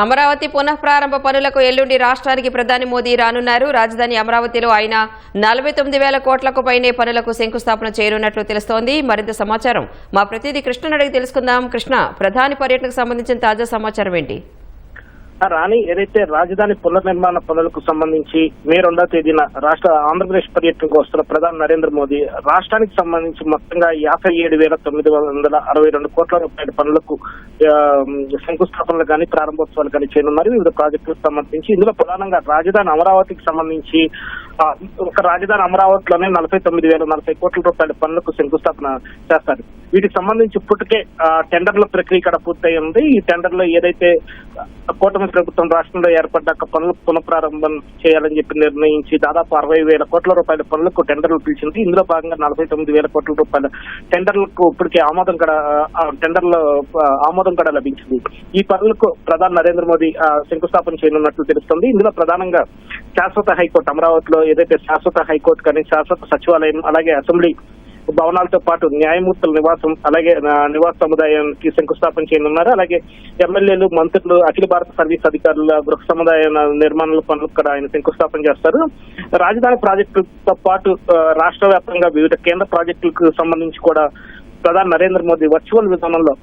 అమరావతి పునఃప్రారంభ పనులకు ఎల్లుండి రాష్ట్రానికి ప్రధాని మోదీ రానున్నారు. రాజధాని అమరావతిలో ఆయన 49,000 కోట్లకు పైనే పనులకు శంకుస్థాపన చేయనున్నట్లు తెలుస్తోంది. మరింత సమాచారం మా ప్రతినిధి కృష్ణను అడిగి తెలుసుకుందాం. కృష్ణ, ప్రధాని పర్యటనకు సంబంధించిన తాజా సమాచారం ఏంటి? రాణి, ఏదైతే రాజధాని పునర్నిర్మాణ పనులకు సంబంధించి మే 2వ తేదీన ఆంధ్రప్రదేశ్ పర్యటనకు వస్తున్న ప్రధాని నరేంద్ర మోదీ రాష్ట్రానికి సంబంధించి మొత్తంగా 57,962 కోట్ల రూపాయల పనులకు శంకుస్థాపనలు కానీ ప్రారంభోత్సవాలు కానీ చేయనున్నారు. వివిధ ప్రాజెక్టులకు సంబంధించి ఇందులో ప్రధానంగా రాజధాని అమరావతికి సంబంధించి ఒక రాజధాని అమరావతిలోనే 49,040 కోట్ల రూపాయల పనులకు శంకుస్థాపన చేస్తారు. వీటికి సంబంధించి ఇప్పటికే టెండర్ల ప్రక్రియ ఇక్కడ పూర్తయి ఉంది. ఈ టెండర్లో ఏదైతే కూటమి ప్రభుత్వం రాష్ట్రంలో ఏర్పడ్డాక పనులు పునఃప్రారంభం చేయాలని చెప్పి నిర్ణయించి దాదాపు 60,000 కోట్ల రూపాయల పనులకు టెండర్లు పిలిచింది. ఇందులో భాగంగా 49,000 కోట్ల రూపాయల టెండర్లకు ఇప్పటికే ఆమోదం కూడా లభించింది. ఈ పనులకు ప్రధాని నరేంద్ర మోదీ శంకుస్థాపన చేయనున్నట్లు తెలుస్తుంది. ఇందులో ప్రధానంగా శాశ్వత హైకోర్టు అమరావతిలో ఏదైతే శాశ్వత హైకోర్టు కానీ శాశ్వత సచివాలయం అలాగే అసెంబ్లీ భవనాలతో పాటు న్యాయమూర్తుల నివాసం అలాగే నివాస సముదాయానికి శంకుస్థాపన చేయనున్నారు. అలాగే ఎమ్మెల్యేలు, మంత్రులు, అఖిల భారత సర్వీస్ అధికారుల గృహ సముదాయ నిర్మాణాల పనులకు కూడా ఆయన శంకుస్థాపన చేస్తారు. రాజధాని ప్రాజెక్టులతో పాటు రాష్ట్ర వ్యాప్తంగా వివిధ కేంద్ర ప్రాజెక్టులకు సంబంధించి కూడా ప్రధాని నరేంద్ర మోదీ వర్చువల్ విధానంలో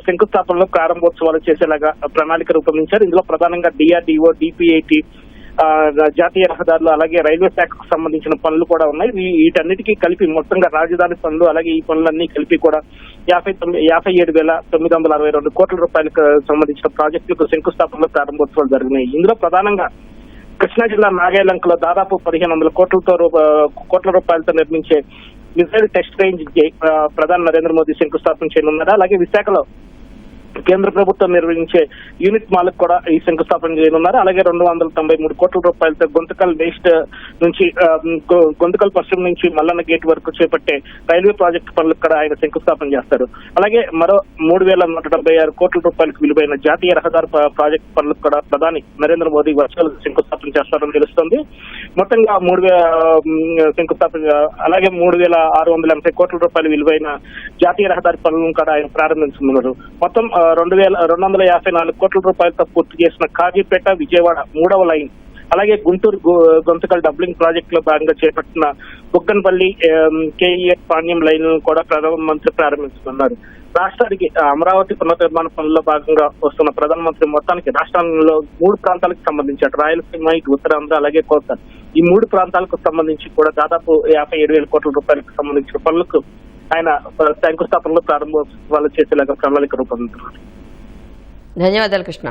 శంకుస్థాపనలో ప్రారంభోత్సవాలు చేసేలాగా ప్రణాళిక రూపొందించారు. ఇందులో ప్రధానంగా DRDO, DPIT, జాతీయ రహదారులు అలాగే రైల్వే శాఖకు సంబంధించిన పనులు కూడా ఉన్నాయి. వీటన్నిటికీ కలిపి మొత్తంగా రాజధాని పనులు అలాగే ఈ పనులన్నీ కలిపి కూడా 57,962 కోట్ల రూపాయలకు సంబంధించిన ప్రాజెక్టులకు శంకుస్థాపనలో ప్రారంభోత్సవాలు జరిగినాయి. ఇందులో ప్రధానంగా కృష్ణా జిల్లా నాగాయలంకలో దాదాపు 1,500 కోట్ల రూపాయలతో నిర్మించే మిసైల్ టెస్ట్ రేంజ్ ప్రధాని నరేంద్ర మోదీ శంకుస్థాపన చేయనున్నారు. అలాగే విశాఖలో కేంద్ర ప్రభుత్వం నిర్వహించే యూనిట్ మాలకు కూడా ఈ శంకుస్థాపన చేయనున్నారు. అలాగే 293 కోట్ల రూపాయలతో గుంతకల్ వెస్ట్ నుంచి గుంతకల్ పశ్చిమ నుంచి మల్లన్న గేట్ వరకు చేపట్టే రైల్వే ప్రాజెక్టు పనులకు కూడా ఆయన శంకుస్థాపన చేస్తారు. అలాగే మరో 3,176 కోట్ల రూపాయలకు విలువైన జాతీయ రహదారి ప్రాజెక్టు పనులకు కూడా ప్రధాని నరేంద్ర మోదీ వర్చువల్ శంకుస్థాపన చేస్తారని తెలుస్తోంది. మొత్తంగా 3,000 శంకుస్థాపన అలాగే 3,680 కోట్ల రూపాయల విలువైన జాతీయ రహదారి పనులను కూడా ఆయన ప్రారంభించనున్నారు. మొత్తం 2,254 కోట్ల రూపాయలతో పూర్తి చేసిన కాజీపేట విజయవాడ 3వ లైన్ అలాగే గుంటూరు గొంతకల్ డబ్లింగ్ ప్రాజెక్ట్ లో భాగంగా చేపట్టిన బుగ్గన్పల్లి KEX పాణ్యం లైన్ కూడా ప్రధానమంత్రి ప్రారంభించనున్నారు. రాష్ట్రానికి అమరావతి పునర్నిర్మాణ పనుల్లో భాగంగా వస్తున్న ప్రధానమంత్రి మొత్తానికి రాష్ట్రంలో 3 ప్రాంతాలకు సంబంధించి అటు రాయలసీమ, ఇటు ఉత్తరాంధ్ర అలాగే కోస్తా ఈ 3 ప్రాంతాలకు సంబంధించి కూడా దాదాపు 57,000 కోట్ల రూపాయలకు సంబంధించిన పనులకు ఆయన శంకుస్థాపనలో ప్రారంభోత్సవాలు చేసేలాగా ప్రణాళిక రూపొందించారు. ధన్యవాదాలు కృష్ణ.